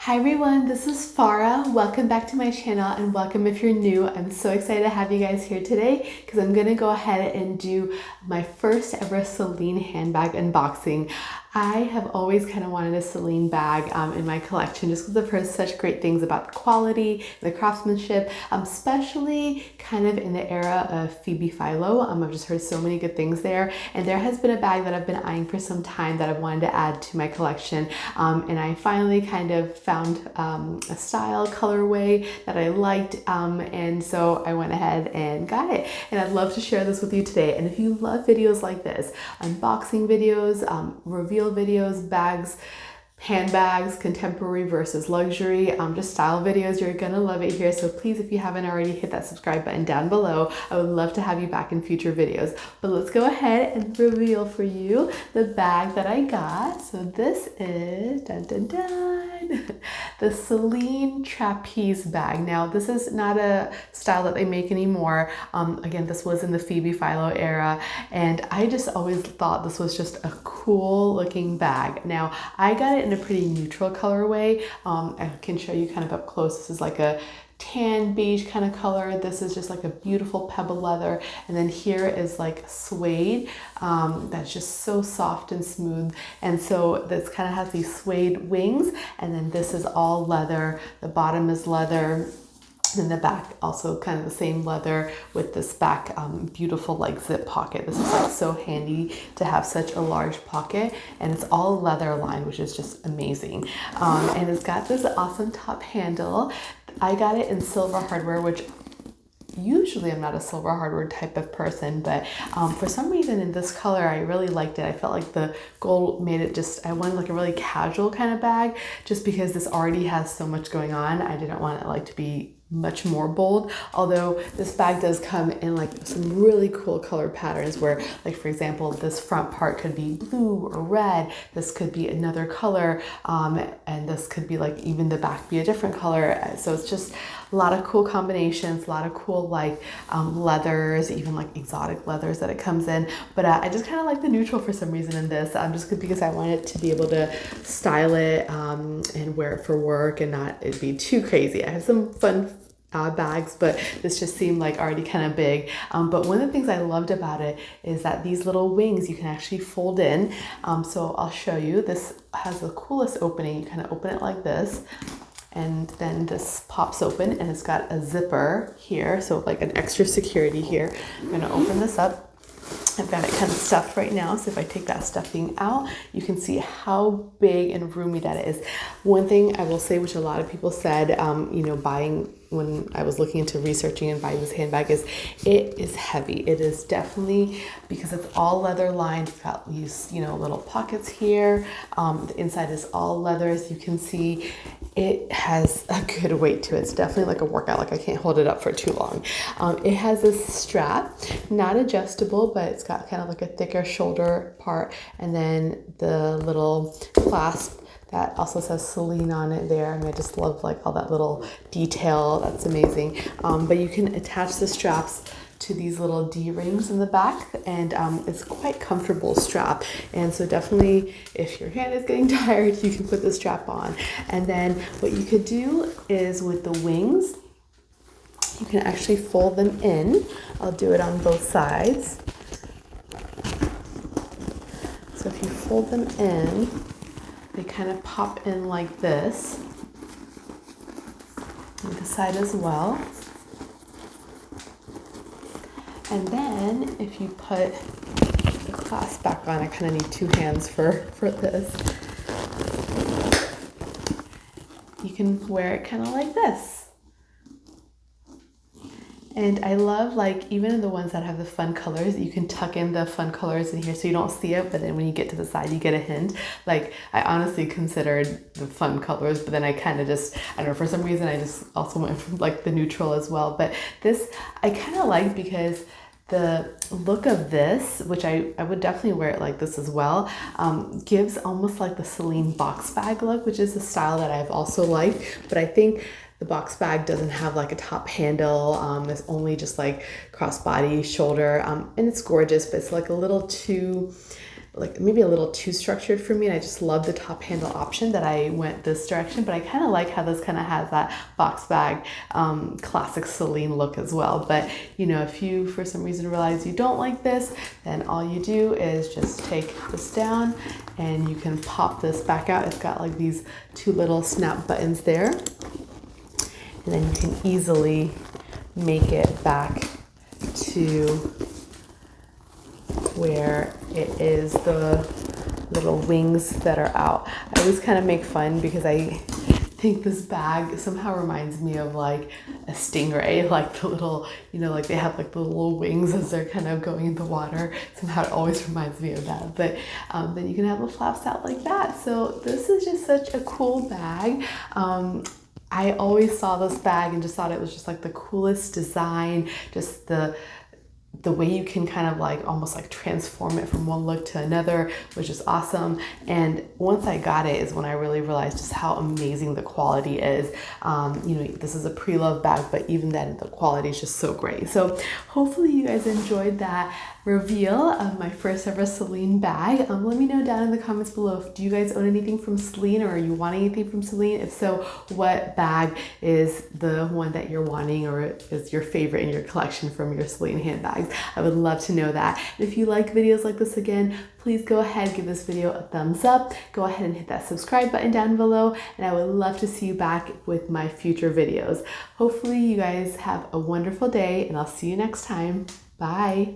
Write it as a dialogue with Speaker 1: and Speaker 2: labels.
Speaker 1: Hi everyone, this is Farah. Welcome back to my channel and welcome if you're new. I'm so excited to have you guys here today because I'm going to go ahead and do my first ever Celine handbag unboxing. I have always kind of wanted a Celine bag in my collection just because I've heard such great things about the quality, the craftsmanship, especially kind of in the era of Phoebe Philo. I've just heard so many good things there, and there has been a bag that I've been eyeing for some time that I've wanted to add to my collection, and I finally kind of found a style colorway that I liked, and so I went ahead and got it, and I'd love to share this with you today. And if you love videos like this, unboxing videos, reveal videos, bags, handbags, contemporary versus luxury, just style videos, you're gonna love it here. So please, if you haven't already, hit that subscribe button down below. I would love to have you back in future videos. But let's go ahead and reveal for you the bag that I got. So this is, dun dun dun, the Celine trapeze bag. Now this is not a style that they make anymore. Again, this was in the Phoebe Philo era, and I just always thought this was just a cool looking bag. Now I got it in a pretty neutral colorway. I can show you kind of up close. This is like a tan beige kind of color. This is just like a beautiful pebble leather, and then here is like suede that's just so soft and smooth, and so this kind of has these suede wings, and then this is all leather. The bottom is leather. In the back, also kind of the same leather with this back beautiful like zip pocket. This is like so handy to have such a large pocket, and it's all leather lined, which is just amazing. And it's got this awesome top handle. I got it in silver hardware, which usually I'm not a silver hardware type of person, but for some reason in this color I really liked it. I felt like the gold made it just, I wanted like a really casual kind of bag, just because this already has so much going on. I didn't want it like to be much more bold, although this bag does come in like some really cool color patterns where, like for example, this front part could be blue or red, this could be another color, and this could be like even the back be a different color. So it's just a lot of cool combinations, a lot of cool like leathers, even like exotic leathers that it comes in. But I just kind of like the neutral for some reason in this, just because I wanted to be able to style it and wear it for work and not it be too crazy. I have some fun bags, but this just seemed like already kind of big. But one of the things I loved about it is that these little wings you can actually fold in. So I'll show you. This has the coolest opening. You kind of open it like this, and then this pops open, and it's got a zipper here, so like an extra security here. I'm gonna open this up. I've got it kind of stuffed right now, so if I take that stuffing out, you can see how big and roomy that is. One thing I will say, which a lot of people said, you know, buying when I was looking into researching and buying this handbag, is it is heavy. It is definitely, because it's all leather lined. It's got these, you know, little pockets here. The inside is all leather, as you can see. It has a good weight to it. It's definitely like a workout. Like I can't hold it up for too long. It has this strap, not adjustable, but it's got kind of like a thicker shoulder part, and then the little clasp that also says Celine on it there. I mean, I just love like all that little detail. That's amazing. But you can attach the straps to these little D-rings in the back, and it's quite comfortable strap. And so definitely if your hand is getting tired, you can put the strap on. And then what you could do is with the wings, you can actually fold them in. I'll do it on both sides. So if you fold them in, they kind of pop in like this, and the side as well. And then if you put the clasp back on, I kind of need two hands for this. You can wear it kind of like this. And I love, like, even the ones that have the fun colors, you can tuck in the fun colors in here so you don't see it, but then when you get to the side, you get a hint. Like, I honestly considered the fun colors, but then I kind of just, I don't know, for some reason, I just also went for like the neutral as well. But this, I kind of like, because the look of this, which I would definitely wear it like this as well, gives almost like the Celine box bag look, which is a style that I've also liked. But I think the box bag doesn't have like a top handle. It's only just like crossbody, shoulder, and it's gorgeous, but it's like a little too like maybe a little too structured for me, and I just love the top handle option that I went this direction, but I kind of like how this kind of has that box bag classic Celine look as well. But you know, if you for some reason realize you don't like this, then all you do is just take this down and you can pop this back out. It's got like these two little snap buttons there, and then you can easily make it back to where it is the little wings that are out. I always kind of make fun because I think this bag somehow reminds me of like a stingray, like the little, you know, like they have like the little wings as they're kind of going in the water. Somehow it always reminds me of that. But then you can have the flaps out like that. So this is just such a cool bag. I always saw this bag and just thought it was just like the coolest design, just the way you can kind of like almost like transform it from one look to another, which is awesome. And once I got it is when I really realized just how amazing the quality is. You know, this is a pre-loved bag, but even then the quality is just so great. So hopefully you guys enjoyed that reveal of my first ever Celine bag. Let me know down in the comments below, do you guys own anything from Celine, or are you wanting anything from Celine? If so, what bag is the one that you're wanting or is your favorite in your collection from your Celine handbags? I would love to know that. And if you like videos like this again, please go ahead, give this video a thumbs up, go ahead and hit that subscribe button down below, and I would love to see you back with my future videos. Hopefully you guys have a wonderful day, and I'll see you next time. Bye.